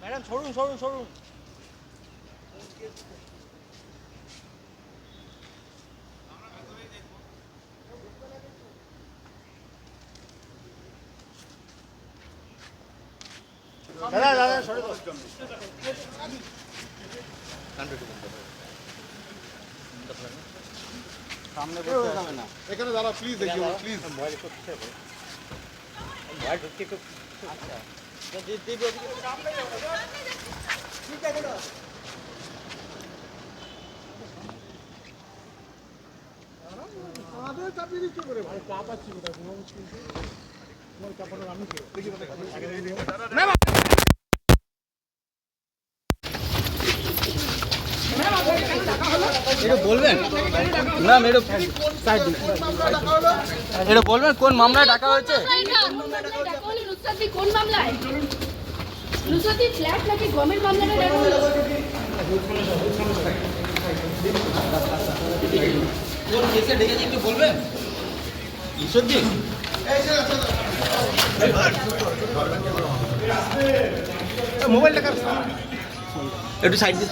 Madam সরুন সরুন সরুন। দাদা দাদা সরে দাও। সামনে বসে যাবে না এখানে দাঁড়া প্লিজ, দেখি প্লিজ। মোবাইল করতে হবে, মোবাইল ঢুকতে একটু। আচ্ছা দিদি ঠিক আছে না। আমাদের চাপিয়ে দিচ্ছে করে ভাই, চা পাচ্ছি কোথায় কোনো মুশকিল নেই। তোমার চাপাটা আমি খেয়ে দেখি এটা বলবেন ম্যাম, এটা বলবেন কোন মামলায় ডাকা হয়েছে? কোন মামলায়? নুসরাতি ফ্ল্যাট নাকি গমের মামলাটা ডাকা হলো? কোন কেসে ডেকেছে একটু বলবেন? নুসরাতি মোবাইলটা একটু সাইড দিন।